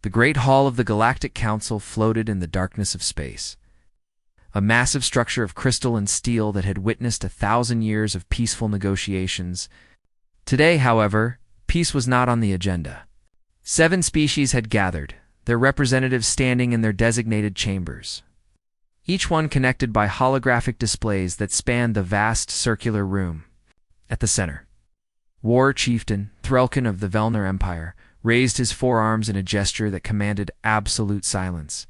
The Great Hall of the Galactic Council floated in the darkness of space. A massive structure of crystal and steel that had witnessed 1,000 years of peaceful negotiations. Today, however, peace was not on the agenda. 7 species had gathered, their representatives standing in their designated chambers, each one connected by holographic displays that spanned the vast circular room. At the center, War Chieftain Threlkin of the Velner Empire raised his forearms in a gesture that commanded absolute silence.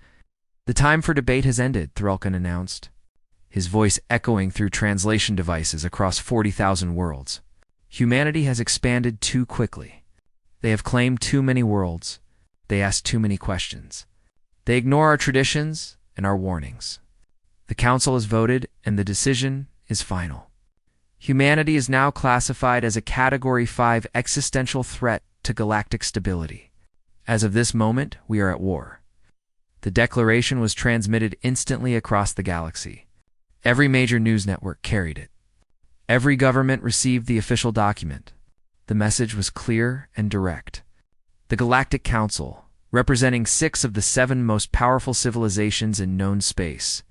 "The time for debate has ended," Threlkin announced, his voice echoing through translation devices across 40,000 worlds. "Humanity has expanded too quickly. They have claimed too many worlds. They ask too many questions. They ignore our traditions and our warnings. The Council has voted, and the decision is final. Humanity is now classified as a Category 5 existential threat to galactic stability. As of this moment, we are at war." The declaration was transmitted instantly across the galaxy. Every major news network carried it. Every government received the official document. The message was clear and direct. The Galactic Council, representing 6 of the 7 most powerful civilizations in known space,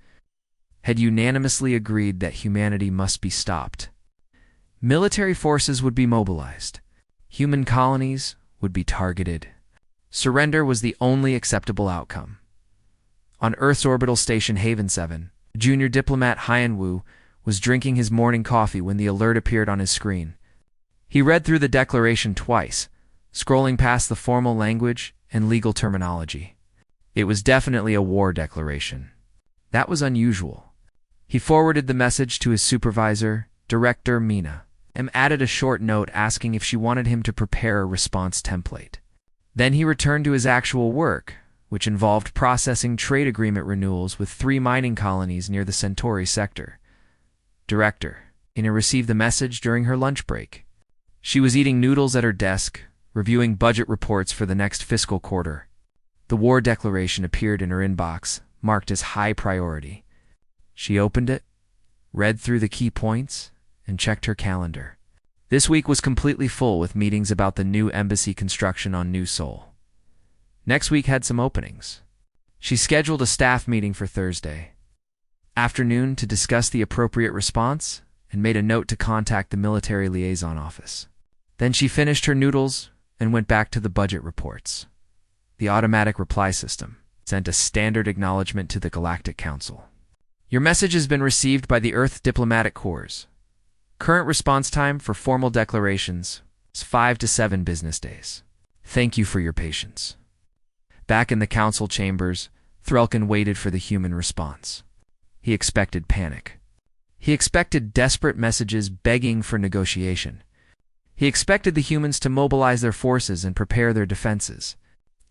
had unanimously agreed that humanity must be stopped. Military forces would be mobilized. Human colonies would be targeted. Surrender was the only acceptable outcome. On Earth's orbital station Haven 7, junior diplomat Hyan Wu was drinking his morning coffee when the alert appeared on his screen. He read through the declaration twice, scrolling past the formal language and legal terminology. It was definitely a war declaration. That was unusual. He forwarded the message to his supervisor, Director Mina, and added a short note asking if she wanted him to prepare a response template. Then he returned to his actual work, which involved processing trade agreement renewals with 3 mining colonies near the Centauri sector. Director Ina received the message during her lunch break. She was eating noodles at her desk, reviewing budget reports for the next fiscal quarter. The war declaration appeared in her inbox, marked as high priority. She opened it, read through the key points, and checked her calendar. This week was completely full with meetings about the new embassy construction on New Sol. Next week had some openings. She scheduled a staff meeting for Thursday afternoon to discuss the appropriate response and made a note to contact the military liaison office. Then she finished her noodles and went back to the budget reports. The automatic reply system sent a standard acknowledgement to the Galactic Council. "Your message has been received by the Earth Diplomatic Corps. Current response time for formal declarations is 5 to 7 business days. Thank you for your patience." Back in the council chambers, Threlkin waited for the human response. He expected panic. He expected desperate messages begging for negotiation. He expected the humans to mobilize their forces and prepare their defenses.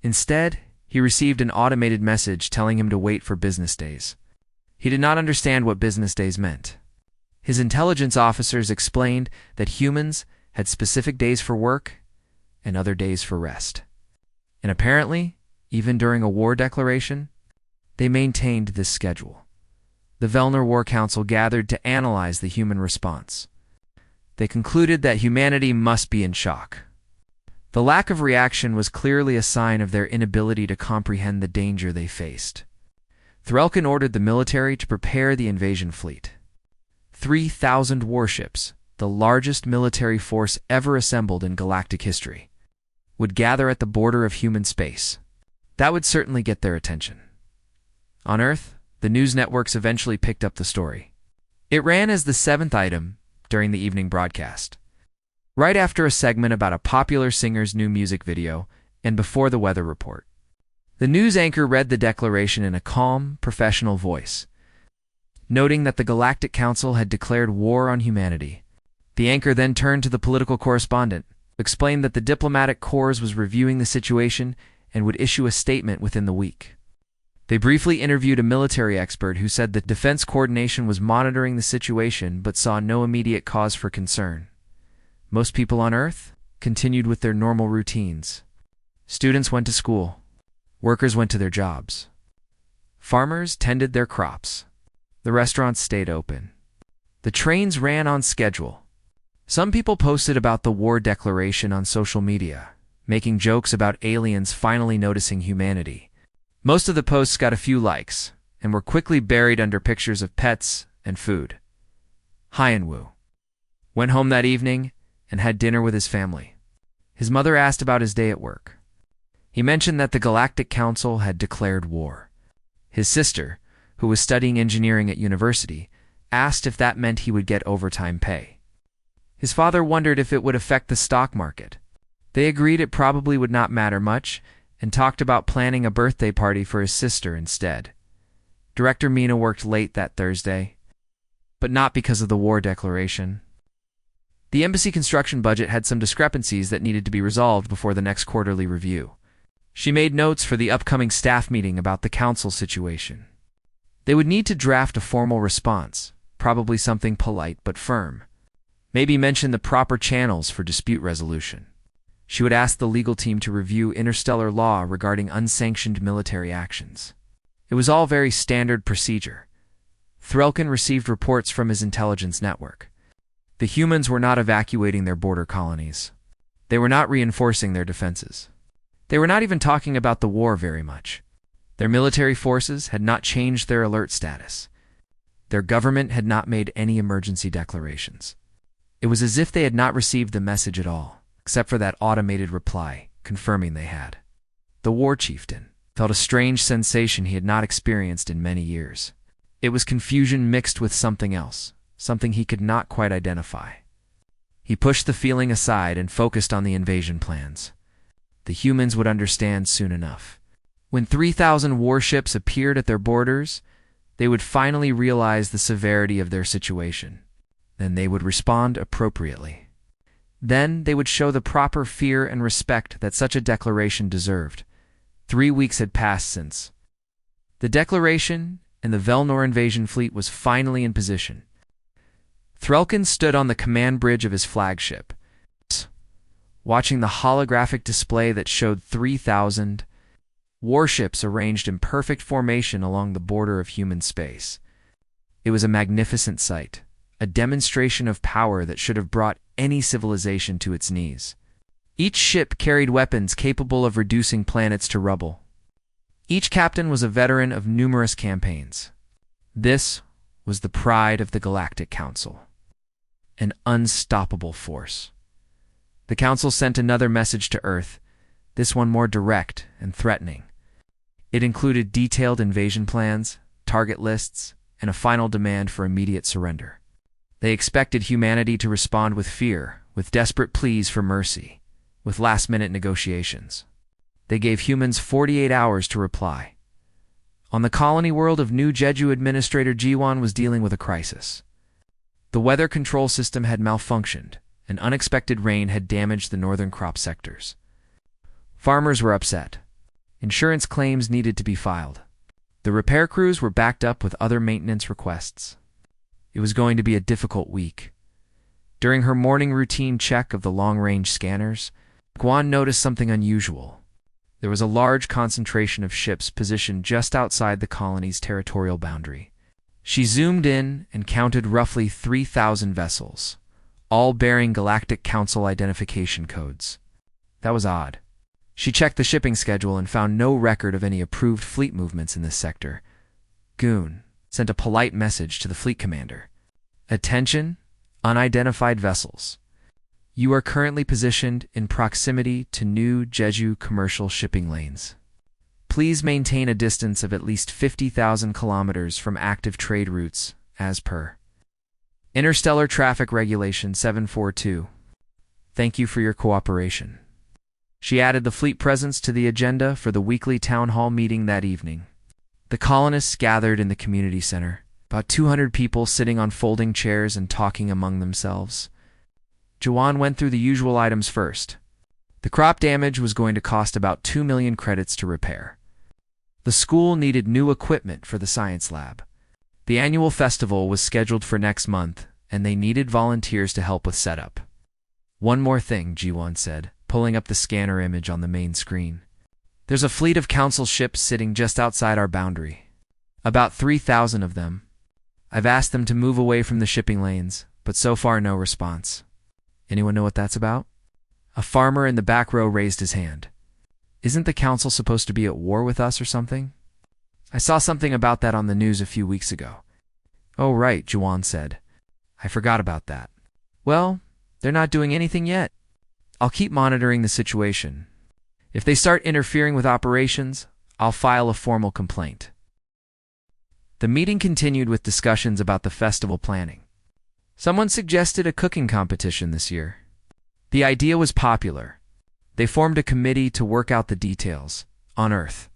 Instead, he received an automated message telling him to wait for business days. He did not understand what business days meant. His intelligence officers explained that humans had specific days for work and other days for rest. And apparently, even during a war declaration, they maintained this schedule. The Velner War Council gathered to analyze the human response. They concluded that humanity must be in shock. The lack of reaction was clearly a sign of their inability to comprehend the danger they faced. Threlkin ordered the military to prepare the invasion fleet. 3,000 warships, the largest military force ever assembled in galactic history, would gather at the border of human space. That would certainly get their attention. On Earth, the news networks eventually picked up the story. It ran as the 7th item during the evening broadcast, right after a segment about a popular singer's new music video and before the weather report. The news anchor read the declaration in a calm, professional voice, noting that the Galactic Council had declared war on humanity. The anchor then turned to the political correspondent, explained that the diplomatic corps was reviewing the situation and would issue a statement within the week. They briefly interviewed a military expert who said that Defense Coordination was monitoring the situation but saw no immediate cause for concern. Most people on Earth continued with their normal routines. Students went to school. Workers went to their jobs. Farmers tended their crops. The restaurants stayed open. The trains ran on schedule. Some people posted about the war declaration on social media, making jokes about aliens finally noticing humanity. Most of the posts got a few likes, and were quickly buried under pictures of pets and food. Hyunwoo went home that evening and had dinner with his family. His mother asked about his day at work. He mentioned that the Galactic Council had declared war. His sister, who was studying engineering at university, asked if that meant he would get overtime pay. His father wondered if it would affect the stock market. They agreed it probably would not matter much and talked about planning a birthday party for his sister instead. Director Mina worked late that Thursday, but not because of the war declaration. The embassy construction budget had some discrepancies that needed to be resolved before the next quarterly review. She made notes for the upcoming staff meeting about the council situation. They would need to draft a formal response, probably something polite but firm. Maybe mention the proper channels for dispute resolution. She would ask the legal team to review interstellar law regarding unsanctioned military actions. It was all very standard procedure. Threlkin received reports from his intelligence network. The humans were not evacuating their border colonies. They were not reinforcing their defenses. They were not even talking about the war very much. Their military forces had not changed their alert status. Their government had not made any emergency declarations. It was as if they had not received the message at all, except for that automated reply, confirming they had. The war chieftain felt a strange sensation he had not experienced in many years. It was confusion mixed with something else, something he could not quite identify. He pushed the feeling aside and focused on the invasion plans. The humans would understand soon enough. When 3,000 warships appeared at their borders, they would finally realize the severity of their situation. Then they would respond appropriately. Then they would show the proper fear and respect that such a declaration deserved. 3 weeks had passed since. The declaration and the Velnor invasion fleet was finally in position. Threlkin stood on the command bridge of his flagship, watching the holographic display that showed 3,000 warships arranged in perfect formation along the border of human space. It was a magnificent sight, a demonstration of power that should have brought any civilization to its knees. Each ship carried weapons capable of reducing planets to rubble. Each captain was a veteran of numerous campaigns. This was the pride of the Galactic Council, an unstoppable force. The Council sent another message to Earth, this one more direct and threatening. It included detailed invasion plans, target lists, and a final demand for immediate surrender. They expected humanity to respond with fear, with desperate pleas for mercy, with last-minute negotiations. They gave humans 48 hours to reply. On the colony world of New Jeju, Administrator Jiwon was dealing with a crisis. The weather control system had malfunctioned, and unexpected rain had damaged the northern crop sectors. Farmers were upset. Insurance claims needed to be filed. The repair crews were backed up with other maintenance requests. It was going to be a difficult week. During her morning routine check of the long-range scanners, Guan noticed something unusual. There was a large concentration of ships positioned just outside the colony's territorial boundary. She zoomed in and counted roughly 3,000 vessels, all bearing Galactic Council identification codes. That was odd. She checked the shipping schedule and found no record of any approved fleet movements in this sector. Goon sent a polite message to the fleet commander. Attention, unidentified vessels. You are currently positioned in proximity to New Jeju commercial shipping lanes. Please maintain a distance of at least 50,000 kilometers from active trade routes, as per Interstellar Traffic Regulation 742. Thank you for your cooperation. She added the fleet presence to the agenda for the weekly town hall meeting that evening. The colonists gathered in the community center, about 200 people sitting on folding chairs and talking among themselves. Jawan went through the usual items first. The crop damage was going to cost about 2 million credits to repair. The school needed new equipment for the science lab. The annual festival was scheduled for next month, and they needed volunteers to help with setup. One more thing, Jiwon said, pulling up the scanner image on the main screen. There's a fleet of council ships sitting just outside our boundary. About 3,000 of them. I've asked them to move away from the shipping lanes, but so far no response. Anyone know what that's about? A farmer in the back row raised his hand. Isn't the council supposed to be at war with us or something? I saw something about that on the news a few weeks ago. Oh, right, Juan said. I forgot about that. Well, they're not doing anything yet. I'll keep monitoring the situation. If they start interfering with operations, I'll file a formal complaint. The meeting continued with discussions about the festival planning. Someone suggested a cooking competition this year. The idea was popular. They formed a committee to work out the details, on Earth.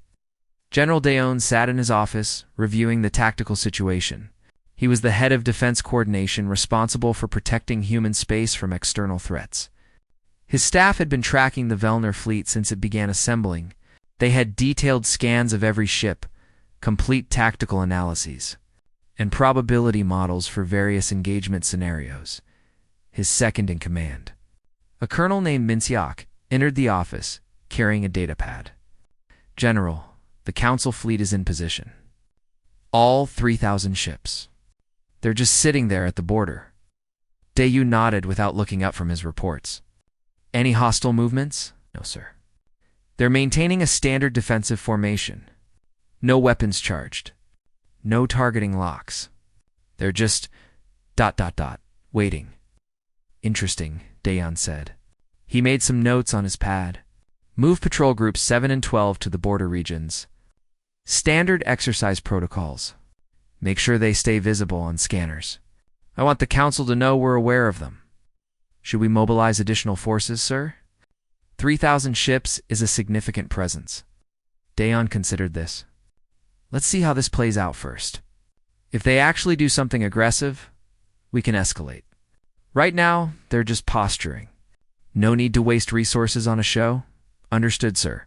General Deon sat in his office, reviewing the tactical situation. He was the head of defense coordination responsible for protecting human space from external threats. His staff had been tracking the Velner fleet since it began assembling. They had detailed scans of every ship, complete tactical analyses, and probability models for various engagement scenarios. His second-in-command, a colonel named Minsiak, entered the office, carrying a datapad. General, the Council fleet is in position. All 3,000 ships. They're just sitting there at the border. Dayu nodded without looking up from his reports. Any hostile movements? No, sir. They're maintaining a standard defensive formation. No weapons charged. No targeting locks. They're just ... waiting. Interesting, Dayan said. He made some notes on his pad. Move patrol groups 7 and 12 to the border regions. Standard exercise protocols. Make sure they stay visible on scanners. I want the Council to know we're aware of them. Should we mobilize additional forces, sir? 3,000 ships is a significant presence. Dayon considered this. Let's see how this plays out first. If they actually do something aggressive, we can escalate. Right now, they're just posturing. No need to waste resources on a show? Understood, sir.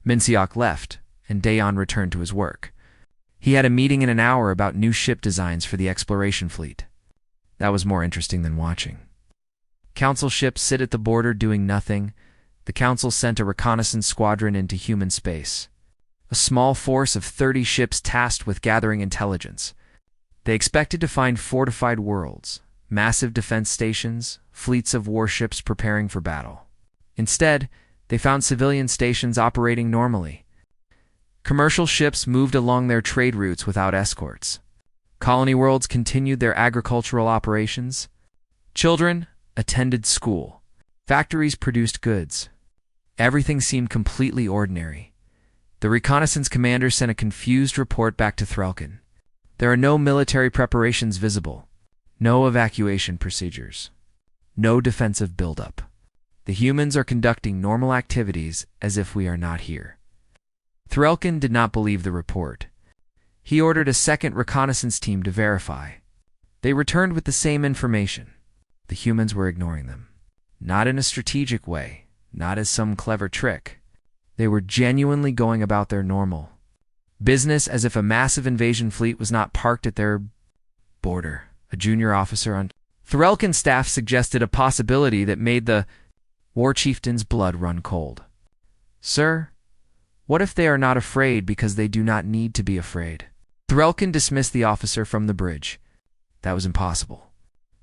Minsiak left, and Dayon returned to his work. He had a meeting in an hour about new ship designs for the exploration fleet. That was more interesting than watching. Council ships sit at the border doing nothing. The Council sent a reconnaissance squadron into human space. A small force of 30 ships tasked with gathering intelligence. They expected to find fortified worlds, massive defense stations, fleets of warships preparing for battle. Instead, they found civilian stations operating normally. Commercial ships moved along their trade routes without escorts. Colony worlds continued their agricultural operations. Children attended school. Factories produced goods. Everything seemed completely ordinary. The reconnaissance commander sent a confused report back to Threlkin. There are no military preparations visible. No evacuation procedures. No defensive buildup. The humans are conducting normal activities as if we are not here. Threlkin did not believe the report. He ordered a second reconnaissance team to verify. They returned with the same information. The humans were ignoring them. Not in a strategic way, not as some clever trick. They were genuinely going about their normal business as if a massive invasion fleet was not parked at their border. A junior officer on Threlkin's staff suggested a possibility that made the war chieftain's blood run cold. Sir, what if they are not afraid because they do not need to be afraid? Threlkin dismissed the officer from the bridge. That was impossible.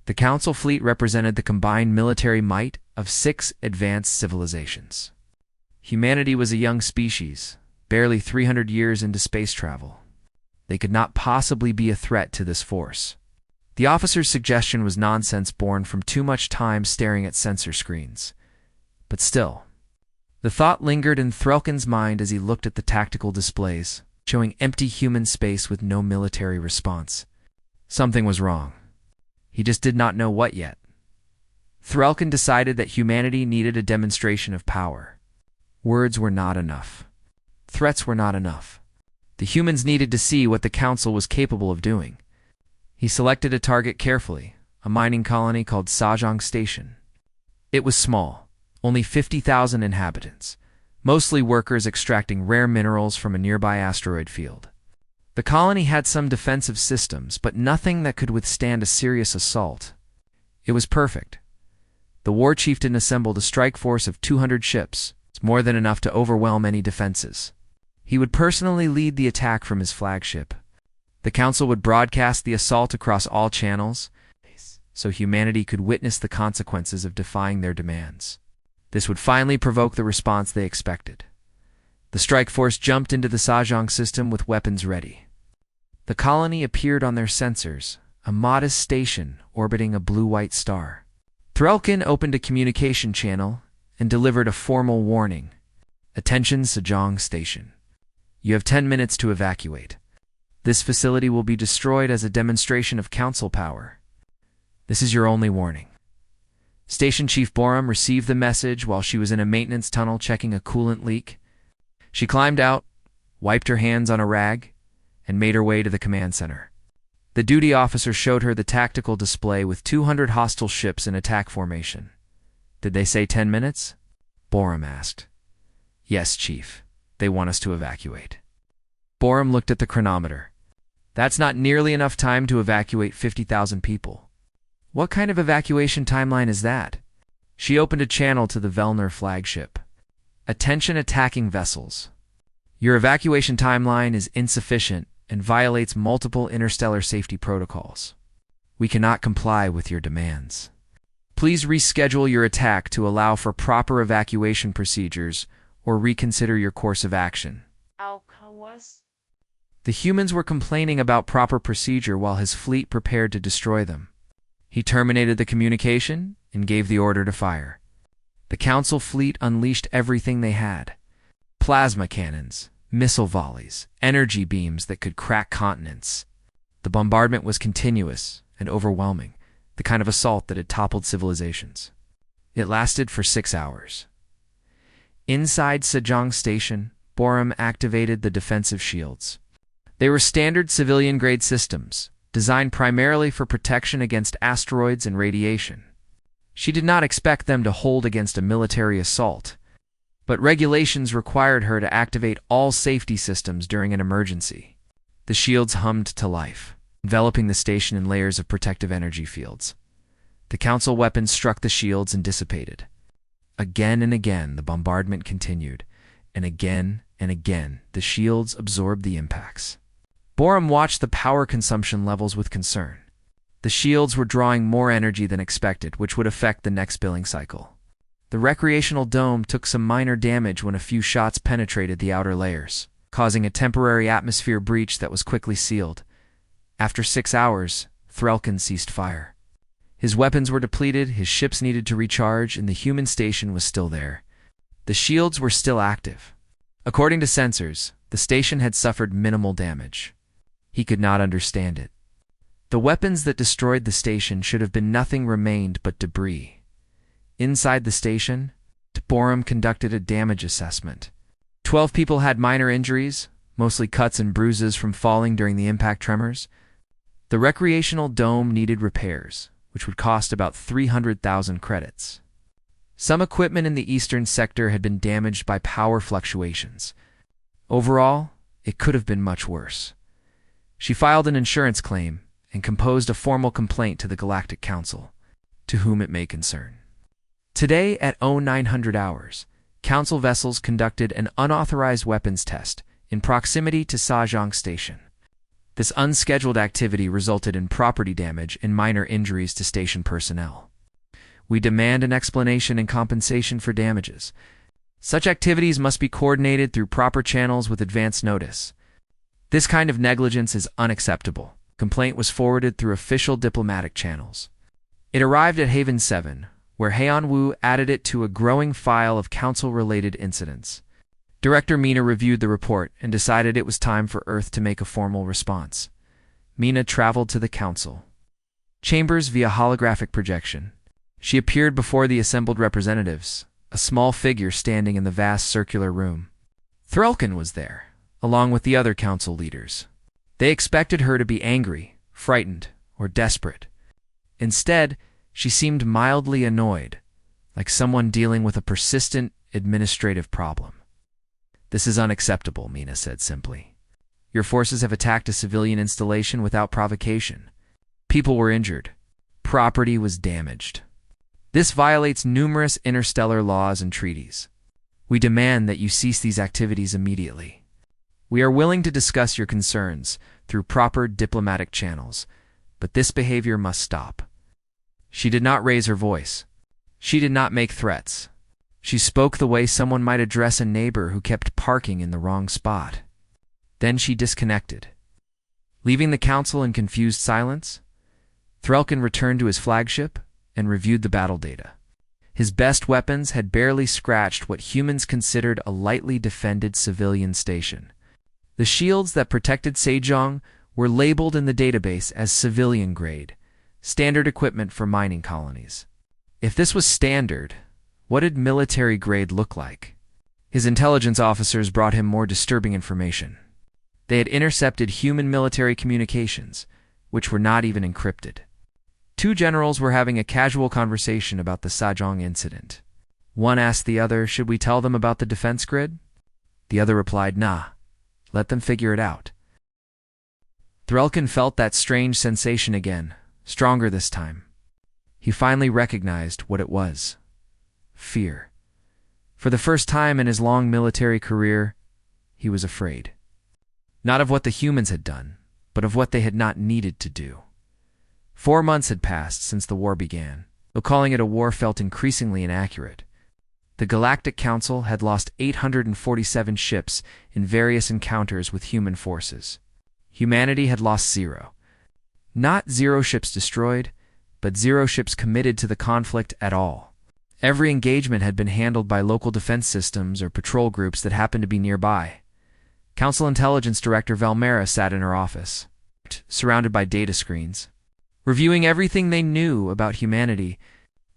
The Council fleet represented the combined military might of 6 advanced civilizations. Humanity was a young species, barely 300 years into space travel. They could not possibly be a threat to this force. The officer's suggestion was nonsense born from too much time staring at sensor screens. But still, the thought lingered in Threlkin's mind as he looked at the tactical displays, showing empty human space with no military response. Something was wrong. He just did not know what yet. Threlkin decided that humanity needed a demonstration of power. Words were not enough. Threats were not enough. The humans needed to see what the Council was capable of doing. He selected a target carefully, a mining colony called Sajong Station. It was small, only 50,000 inhabitants, mostly workers extracting rare minerals from a nearby asteroid field. The colony had some defensive systems, but nothing that could withstand a serious assault. It was perfect. The war chieftain assembled a strike force of 200 ships. It's more than enough to overwhelm any defenses. He would personally lead the attack from his flagship. The Council would broadcast the assault across all channels, so humanity could witness the consequences of defying their demands. This would finally provoke the response they expected. The strike force jumped into the Sajong system with weapons ready. The colony appeared on their sensors, a modest station orbiting a blue-white star. Threlkin opened a communication channel and delivered a formal warning. Attention, Sajong Station. You have 10 minutes to evacuate. This facility will be destroyed as a demonstration of council power. This is your only warning. Station Chief Borum received the message while she was in a maintenance tunnel checking a coolant leak. She climbed out, wiped her hands on a rag, and made her way to the command center. The duty officer showed her the tactical display with 200 hostile ships in attack formation. Did they say 10 minutes? Borum asked. Yes, Chief. They want us to evacuate. Borum looked at the chronometer. That's not nearly enough time to evacuate 50,000 people. What kind of evacuation timeline is that? She opened a channel to the Velner flagship. Attention attacking vessels. Your evacuation timeline is insufficient and violates multiple interstellar safety protocols. We cannot comply with your demands. Please reschedule your attack to allow for proper evacuation procedures or reconsider your course of action. The humans were complaining about proper procedure while his fleet prepared to destroy them. He terminated the communication and gave the order to fire. The Council fleet unleashed everything they had. Plasma cannons, missile volleys, energy beams that could crack continents. The bombardment was continuous and overwhelming, the kind of assault that had toppled civilizations. It lasted for 6 hours. Inside Sajong Station, Borum activated the defensive shields. They were standard civilian-grade systems, designed primarily for protection against asteroids and radiation. She did not expect them to hold against a military assault, but regulations required her to activate all safety systems during an emergency. The shields hummed to life, enveloping the station in layers of protective energy fields. The Council weapons struck the shields and dissipated. Again and again, the bombardment continued, and again the shields absorbed the impacts. Borum watched the power consumption levels with concern. The shields were drawing more energy than expected, which would affect the next billing cycle. The recreational dome took some minor damage when a few shots penetrated the outer layers, causing a temporary atmosphere breach that was quickly sealed. After 6 hours, Threlkin ceased fire. His weapons were depleted, his ships needed to recharge, and the human station was still there. The shields were still active. According to sensors, the station had suffered minimal damage. He could not understand it. The weapons that destroyed the station should have been nothing remained but debris. Inside the station, Borum conducted a damage assessment. 12 people had minor injuries, mostly cuts and bruises from falling during the impact tremors. The recreational dome needed repairs, which would cost about 300,000 credits. Some equipment in the eastern sector had been damaged by power fluctuations. Overall, it could have been much worse. She filed an insurance claim and composed a formal complaint to the Galactic Council, to whom it may concern. Today at 0900 hours, Council vessels conducted an unauthorized weapons test in proximity to Sajong Station. This unscheduled activity resulted in property damage and minor injuries to station personnel. We demand an explanation and compensation for damages. Such activities must be coordinated through proper channels with advance notice. This kind of negligence is unacceptable. Complaint was forwarded through official diplomatic channels. It arrived at Haven 7, where Heian Wu added it to a growing file of Council-related incidents. Director Mina reviewed the report and decided it was time for Earth to make a formal response. Mina traveled to the Council chambers via holographic projection. She appeared before the assembled representatives, a small figure standing in the vast circular room. Threlkin was there, along with the other Council leaders. They expected her to be angry, frightened, or desperate. Instead, she seemed mildly annoyed, like someone dealing with a persistent administrative problem. This is unacceptable, Mina said simply. Your forces have attacked a civilian installation without provocation. People were injured. Property was damaged. This violates numerous interstellar laws and treaties. We demand that you cease these activities immediately. We are willing to discuss your concerns through proper diplomatic channels, but this behavior must stop. She did not raise her voice. She did not make threats. She spoke the way someone might address a neighbor who kept parking in the wrong spot. Then she disconnected. Leaving the council in confused silence, Threlkin returned to his flagship and reviewed the battle data. His best weapons had barely scratched what humans considered a lightly defended civilian station. The shields that protected Sejong were labeled in the database as civilian grade, standard equipment for mining colonies. If this was standard, what did military grade look like? His intelligence officers brought him more disturbing information. They had intercepted human military communications, which were not even encrypted. Two generals were having a casual conversation about the Sejong incident. One asked the other, "Should we tell them about the defense grid?" The other replied, "Nah, let them figure it out." Threlkin felt that strange sensation again, stronger this time. He finally recognized what it was. Fear. For the first time in his long military career, he was afraid. Not of what the humans had done, but of what they had not needed to do. 4 months had passed since the war began, though calling it a war felt increasingly inaccurate. The Galactic Council had lost 847 ships in various encounters with human forces. Humanity had lost 0. Not 0 ships destroyed, but 0 ships committed to the conflict at all. Every engagement had been handled by local defense systems or patrol groups that happened to be nearby. Council Intelligence Director Valmera sat in her office, surrounded by data screens. Reviewing everything they knew about humanity,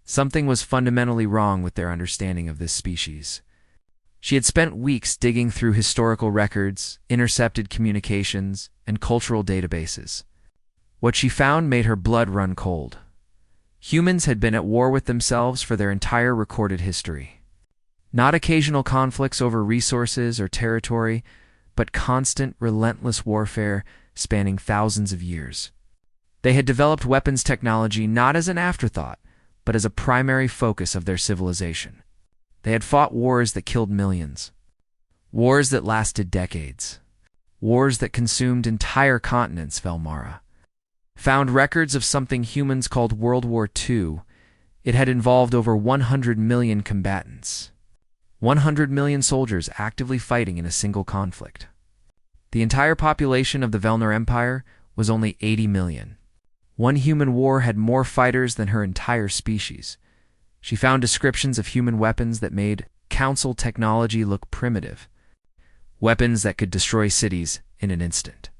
something was fundamentally wrong with their understanding of this species. She had spent weeks digging through historical records, intercepted communications, and cultural databases. What she found made her blood run cold. Humans had been at war with themselves for their entire recorded history. Not occasional conflicts over resources or territory, but constant, relentless warfare spanning thousands of years. They had developed weapons technology not as an afterthought, but as a primary focus of their civilization. They had fought wars that killed millions. Wars that lasted decades. Wars that consumed entire continents, Valmera found records of something humans called World War II. It had involved over 100 million combatants. 100 million soldiers actively fighting in a single conflict. The entire population of the Velnar Empire was only 80 million. One human war had more fighters than her entire species. She found descriptions of human weapons that made Council technology look primitive. Weapons that could destroy cities in an instant.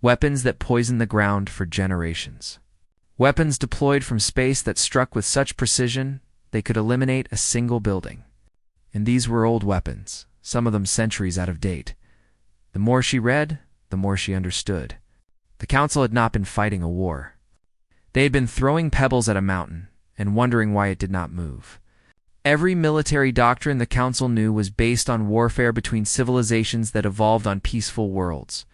Weapons that poisoned the ground for generations. Weapons deployed from space that struck with such precision they could eliminate a single building. And these were old weapons, some of them centuries out of date. The more she read, the more she understood. The Council had not been fighting a war. They had been throwing pebbles at a mountain and wondering why it did not move. Every military doctrine the Council knew was based on warfare between civilizations that evolved on peaceful worlds.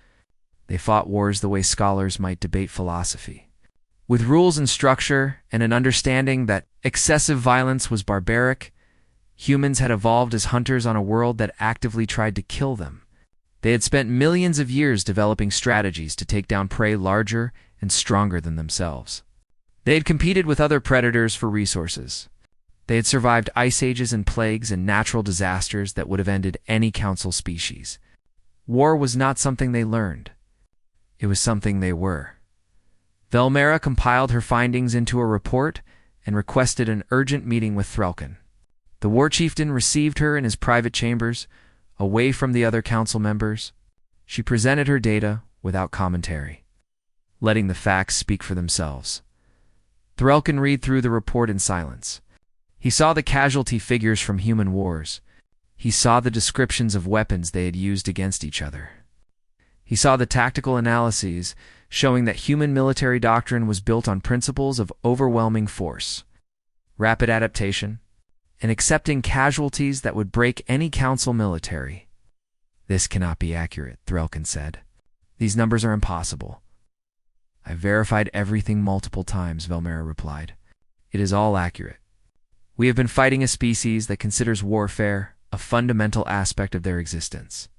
They fought wars the way scholars might debate philosophy. With rules and structure and an understanding that excessive violence was barbaric, humans had evolved as hunters on a world that actively tried to kill them. They had spent millions of years developing strategies to take down prey larger and stronger than themselves. They had competed with other predators for resources. They had survived ice ages and plagues and natural disasters that would have ended any Council species. War was not something they learned. It was something they were. Valmera compiled her findings into a report and requested an urgent meeting with Threlkin. The war chieftain received her in his private chambers, away from the other Council members. She presented her data without commentary, letting the facts speak for themselves. Threlkin read through the report in silence. He saw the casualty figures from human wars. He saw the descriptions of weapons they had used against each other. He saw the tactical analyses showing that human military doctrine was built on principles of overwhelming force, rapid adaptation, and accepting casualties that would break any Council military. "This cannot be accurate," Threlkin said. "These numbers are impossible." "I've verified everything multiple times," Valmera replied. "It is all accurate. We have been fighting a species that considers warfare a fundamental aspect of their existence.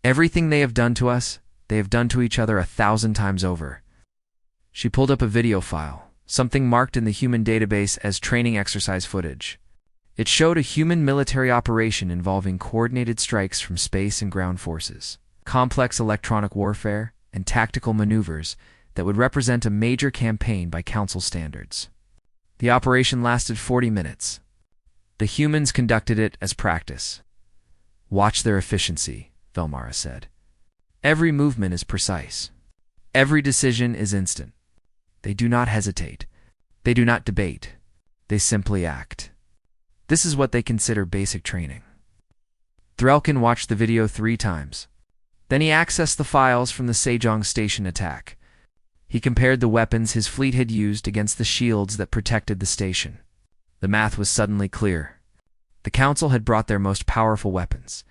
Everything they have done to us, they have done to each other 1,000 times over." She pulled up a video file, something marked in the human database as training exercise footage. It showed a human military operation involving coordinated strikes from space and ground forces, complex electronic warfare, and tactical maneuvers that would represent a major campaign by Council standards. The operation lasted 40 minutes. The humans conducted it as practice. "Watch their efficiency," Velmara said. "Every movement is precise. Every decision is instant. They do not hesitate. They do not debate. They simply act. This is what they consider basic training." Threlkin watched the video 3 times. Then he accessed the files from the Sejong Station attack. He compared the weapons his fleet had used against the shields that protected the station. The math was suddenly clear. The Council had brought their most powerful weapons.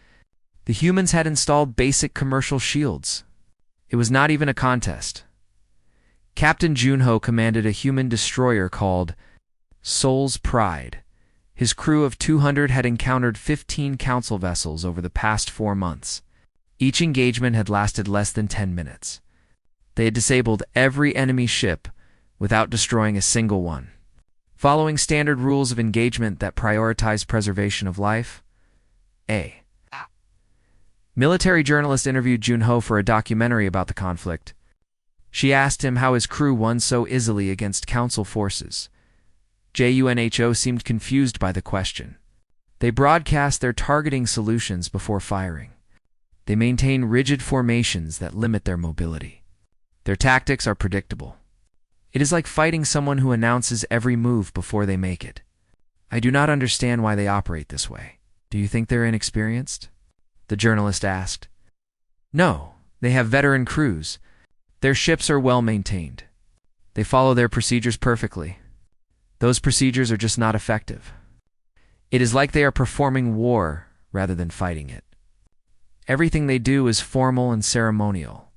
The humans had installed basic commercial shields. It was not even a contest. Captain Junho commanded a human destroyer called Soul's Pride. His crew of 200 had encountered 15 Council vessels over the past 4 months. Each engagement had lasted less than 10 minutes. They had disabled every enemy ship without destroying a single one. Following standard rules of engagement that prioritize preservation of life, A. Military journalist interviewed Junho for a documentary about the conflict. She asked him how his crew won so easily against Council forces. JUNHO seemed confused by the question. They broadcast their targeting solutions before firing. They maintain rigid formations that limit their mobility. Their tactics are predictable. It is like fighting someone who announces every move before they make it. I do not understand why they operate this way. Do you think they're inexperienced? The journalist asked. No, they have veteran crews. Their ships are well maintained. They follow their procedures perfectly. Those procedures are just not effective. It is like they are performing war rather than fighting it. Everything they do is formal and ceremonial.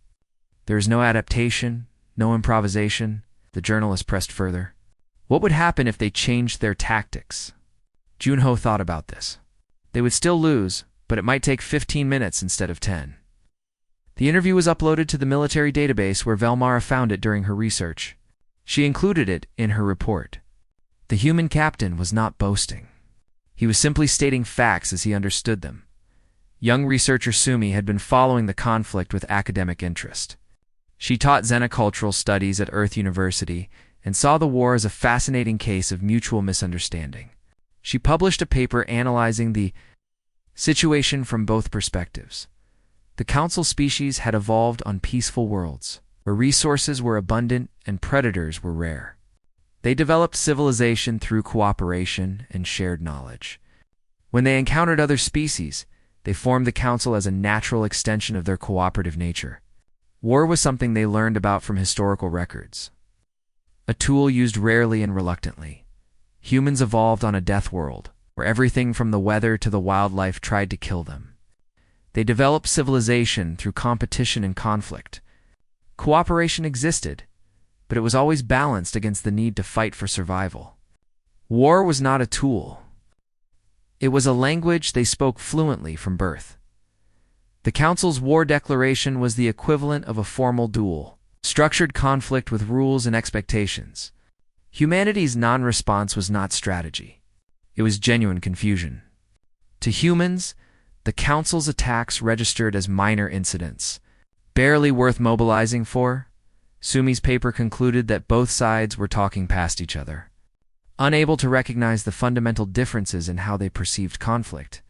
There is no adaptation, no improvisation. The journalist pressed further. What would happen if they changed their tactics? Junho thought about this. They would still lose, but it might take 15 minutes instead of 10. The interview was uploaded to the military database where Velmara found it during her research. She included it in her report. The human captain was not boasting. He was simply stating facts as he understood them. Young researcher Sumi had been following the conflict with academic interest. She taught xenocultural studies at Earth University and saw the war as a fascinating case of mutual misunderstanding. She published a paper analyzing the situation from both perspectives. The Council species had evolved on peaceful worlds, where resources were abundant and predators were rare. They developed civilization through cooperation and shared knowledge. When they encountered other species, they formed the Council as a natural extension of their cooperative nature. War was something they learned about from historical records. A tool used rarely and reluctantly. Humans evolved on a death world, where everything from the weather to the wildlife tried to kill them. They developed civilization through competition and conflict. Cooperation existed, but it was always balanced against the need to fight for survival. War was not a tool. It was a language they spoke fluently from birth. The Council's war declaration was the equivalent of a formal duel, structured conflict with rules and expectations. Humanity's non-response was not strategy. It was genuine confusion. To humans, the Council's attacks registered as minor incidents, barely worth mobilizing for. Sumi's paper concluded that both sides were talking past each other, unable to recognize the fundamental differences in how they perceived conflict.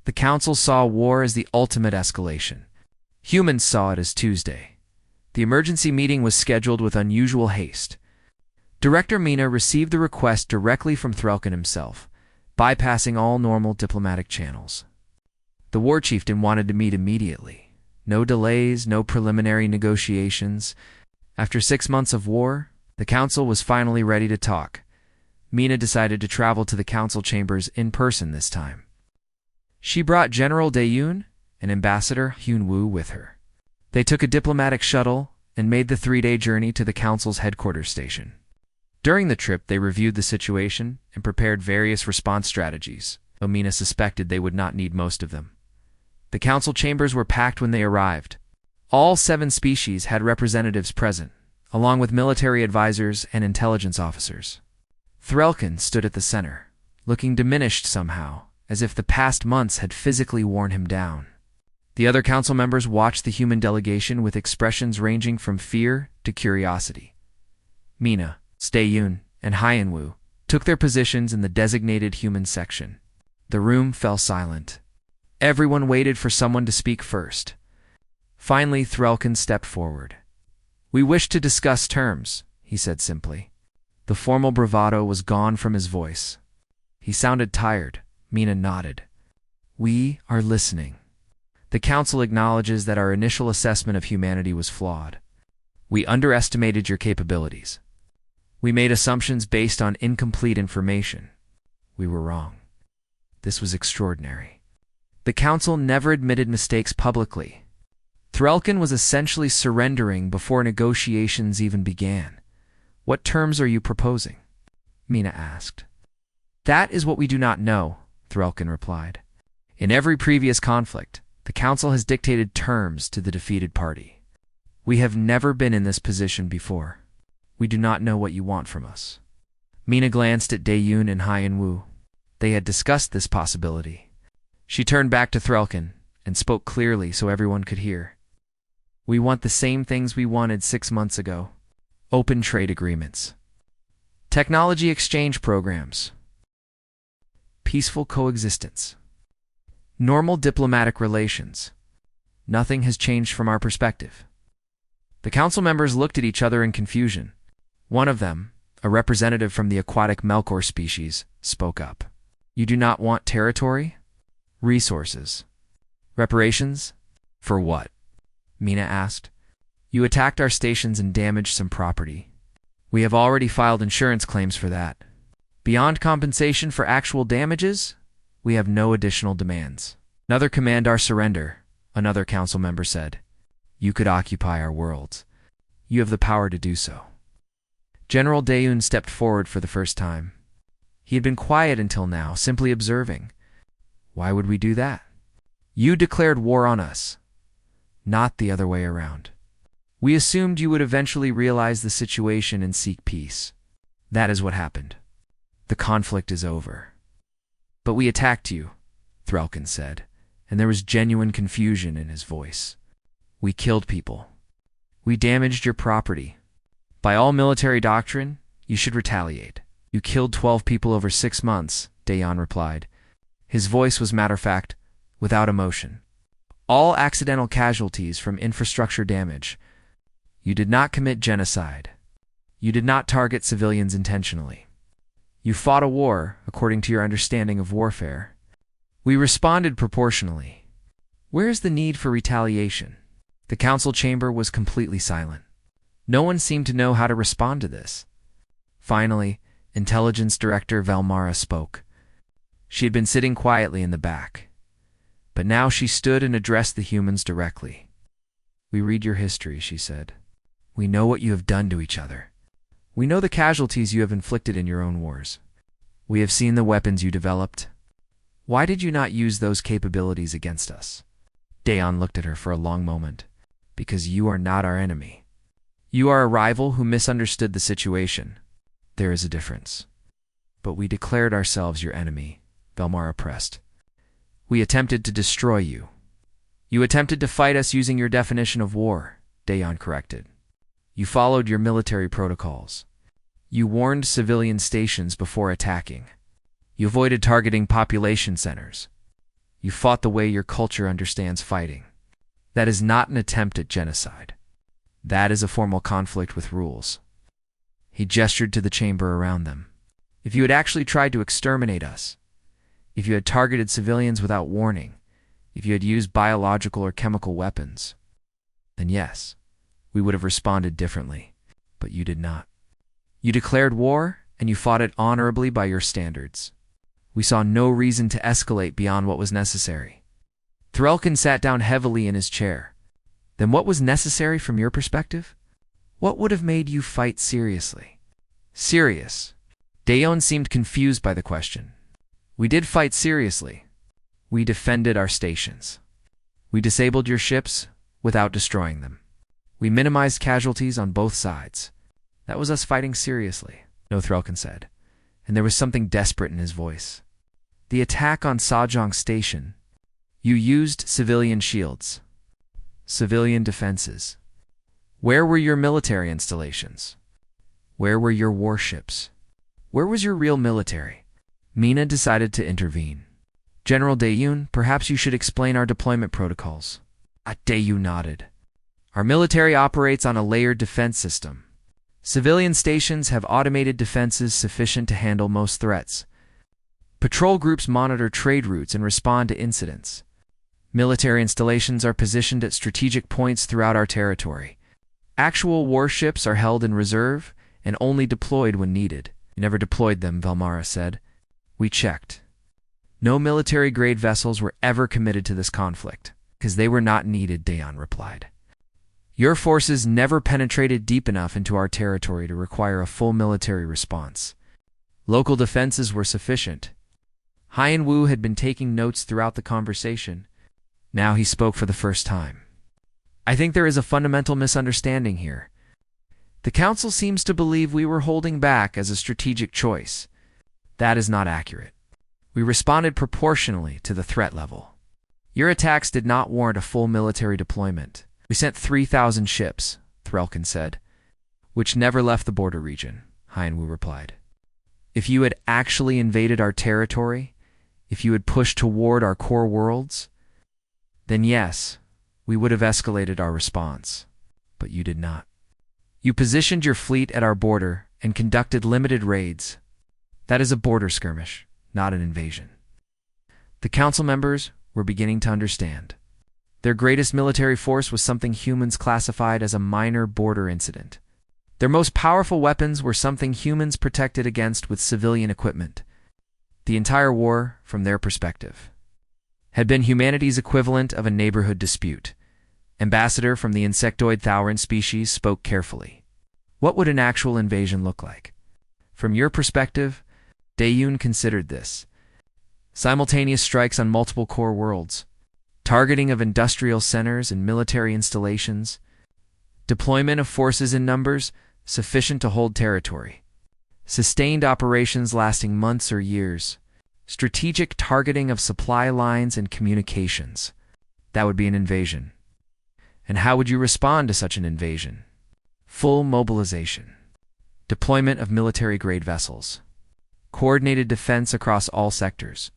The Council saw war as the ultimate escalation. Humans saw it as Tuesday. The emergency meeting was scheduled with unusual haste. Director Mina received the request directly from Threlkin himself, bypassing all normal diplomatic channels. The war chieftain wanted to meet immediately. No delays, no preliminary negotiations. After 6 months of war, the Council was finally ready to talk. Mina decided to travel to the Council chambers in person this time. She brought General Daeyun and Ambassador Hyun-woo with her. They took a diplomatic shuttle and made the 3-day journey to the Council's headquarters station. During the trip, they reviewed the situation and prepared various response strategies, though Mina suspected they would not need most of them. The Council chambers were packed when they arrived. All 7 species had representatives present, along with military advisors and intelligence officers. Threlkin stood at the center, looking diminished somehow, as if the past months had physically worn him down. The other council members watched the human delegation with expressions ranging from fear to curiosity. Mina, Stayun, and Hyenwu took their positions in the designated human section. The room fell silent. Everyone waited for someone to speak first. Finally, Threlkin stepped forward. "We wish to discuss terms," he said simply. The formal bravado was gone from his voice. He sounded tired. Mina nodded. "We are listening. The Council acknowledges that our initial assessment of humanity was flawed. We underestimated your capabilities. We made assumptions based on incomplete information. We were wrong. This was extraordinary." The Council never admitted mistakes publicly. Threlkin was essentially surrendering before negotiations even began. "What terms are you proposing?" Mina asked. "That is what we do not know," Threlkin replied. "In every previous conflict, the Council has dictated terms to the defeated party. We have never been in this position before. We do not know what you want from us." Mina glanced at Daeyun and Hyenwu. They had discussed this possibility. She turned back to Threlkin and spoke clearly so everyone could hear. "We want the same things we wanted 6 months ago. Open trade agreements. Technology exchange programs. Peaceful coexistence. Normal diplomatic relations. Nothing has changed from our perspective." The council members looked at each other in confusion. One of them, a representative from the aquatic Melkor species, spoke up. "You do not want territory? Resources? Reparations? For what?" Mina asked. "You attacked our stations and damaged some property. We have already filed insurance claims for that. Beyond compensation for actual damages, we have no additional demands." "Another command our surrender," another council member said. "You could occupy our worlds. You have the power to do so." General Daeyun stepped forward for the first time. He had been quiet until now, simply observing. "Why would we do that?" "You declared war on us, not the other way around. We assumed you would eventually realize the situation and seek peace. That is what happened. The conflict is over." "But we attacked you," Threlkin said, and there was genuine confusion in his voice. "We killed people. We damaged your property. By all military doctrine, you should retaliate. You killed 12 people over 6 months, Daeon replied. His voice was matter-of-fact, without emotion. "All accidental casualties from infrastructure damage. You did not commit genocide. You did not target civilians intentionally. You fought a war according to your understanding of warfare. We responded proportionally. Where is the need for retaliation?" The council chamber was completely silent. No one seemed to know how to respond to this. Finally, Intelligence Director Valmara spoke. She had been sitting quietly in the back, but now she stood and addressed the humans directly. "We read your history," she said. "We know what you have done to each other. We know the casualties you have inflicted in your own wars. We have seen the weapons you developed. Why did you not use those capabilities against us?" Daeon looked at her for a long moment. "Because you are not our enemy. You are a rival who misunderstood the situation. There is a difference." "But we declared ourselves your enemy," Valmara pressed. "We attempted to destroy you." "You attempted to fight us using your definition of war," Daeon corrected. "You followed your military protocols. You warned civilian stations before attacking. You avoided targeting population centers. You fought the way your culture understands fighting. That is not an attempt at genocide. That is a formal conflict with rules." He gestured to the chamber around them. "If you had actually tried to exterminate us, if you had targeted civilians without warning, if you had used biological or chemical weapons, then yes, we would have responded differently. But you did not. You declared war, and you fought it honorably by your standards. We saw no reason to escalate beyond what was necessary." Threlkin sat down heavily in his chair. "Then what was necessary from your perspective? What would have made you fight seriously?" "Serious?" Daeon seemed confused by the question. "We did fight seriously. We defended our stations. We disabled your ships without destroying them. We minimized casualties on both sides. That was us fighting seriously," No Threlkin said. and there was something desperate in his voice. "The attack on Sajong Station. You used civilian shields. Civilian defenses. Where were your military installations? Where were your warships? Where was your real military?" Mina decided to intervene. "General Daeyun, perhaps you should explain our deployment protocols." Daeyun nodded. "Our military operates on a layered defense system. Civilian stations have automated defenses sufficient to handle most threats. Patrol groups monitor trade routes and respond to incidents. Military installations are positioned at strategic points throughout our territory. Actual warships are held in reserve and only deployed when needed." "You never deployed them," Velmara said. "We checked. No military-grade vessels were ever committed to this conflict, because they were not needed," Daeon replied. "Your forces never penetrated deep enough into our territory to require a full military response. Local defenses were sufficient." Hyan Wu had been taking notes throughout the conversation. Now he spoke for the first time. "I think there is a fundamental misunderstanding here. The Council seems to believe we were holding back as a strategic choice. That is not accurate. We responded proportionally to the threat level. Your attacks did not warrant a full military deployment. We sent 3,000 ships," Threlkin said. "Which never left the border region," Hyan Wu replied. "If you had actually invaded our territory, if you had pushed toward our core worlds, then yes, we would have escalated our response. But you did not. You positioned your fleet at our border and conducted limited raids. That is a border skirmish, not an invasion." The council members were beginning to understand. Their greatest military force was something humans classified as a minor border incident. Their most powerful weapons were something humans protected against with civilian equipment. The entire war, from their perspective, had been humanity's equivalent of a neighborhood dispute. Ambassador from the insectoid Thauran species spoke carefully. "What would an actual invasion look like? From your perspective," Daeyun considered this. "Simultaneous strikes on multiple core worlds, targeting of industrial centers and military installations, deployment of forces in numbers sufficient to hold territory, sustained operations lasting months or years, strategic targeting of supply lines and communications. That would be an invasion. And how would you respond to such an invasion? Full mobilization, deployment of military-grade vessels, coordinated defense across all sectors,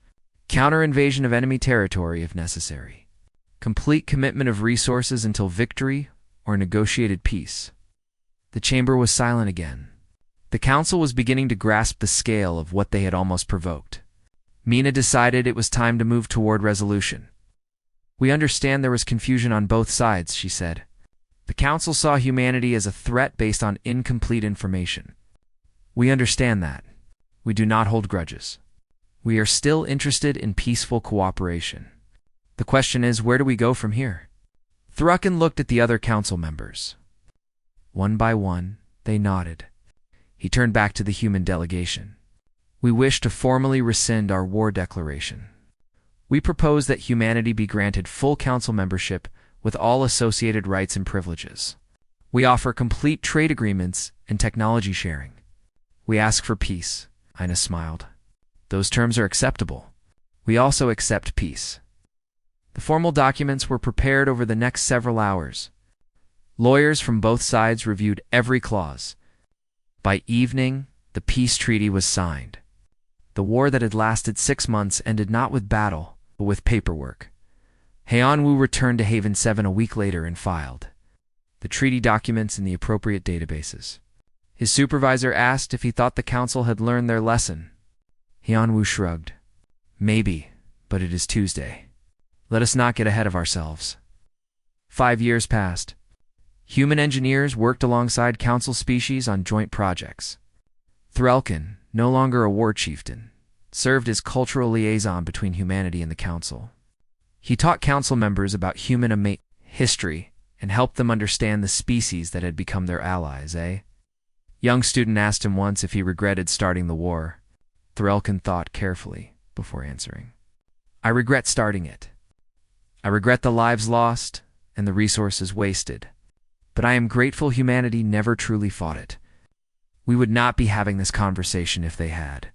counter-invasion of enemy territory if necessary, complete commitment of resources until victory or negotiated peace." The chamber was silent again. The council was beginning to grasp the scale of what they had almost provoked. Mina decided it was time to move toward resolution. "We understand there was confusion on both sides," she said. "The council saw humanity as a threat based on incomplete information. We understand that. We do not hold grudges. We are still interested in peaceful cooperation. The question is, where do we go from here?" Thrucken looked at the other council members. One by one, they nodded. He turned back to the human delegation. "We wish to formally rescind our war declaration. We propose that humanity be granted full council membership with all associated rights and privileges. We offer complete trade agreements and technology sharing. We ask for peace." Ina smiled. "Those terms are acceptable. We also accept peace." The formal documents were prepared over the next several hours. Lawyers from both sides reviewed every clause. By evening, the peace treaty was signed. The war that had lasted 6 months ended not with battle, but with paperwork. Hyan Wu returned to Haven 7 a week later and filed the treaty documents in the appropriate databases. His supervisor asked if he thought the council had learned their lesson. Hyan Wu shrugged. "Maybe, but it is Tuesday. Let us not get ahead of ourselves." 5 years passed. Human engineers worked alongside council species on joint projects. Threlkin, no longer a war chieftain, served as cultural liaison between humanity and the council. He taught council members about human history and helped them understand the species that had become their allies, Young student asked him once if he regretted starting the war. Threlkin thought carefully before answering. "I regret starting it. I regret the lives lost and the resources wasted. But I am grateful humanity never truly fought it. We would not be having this conversation if they had."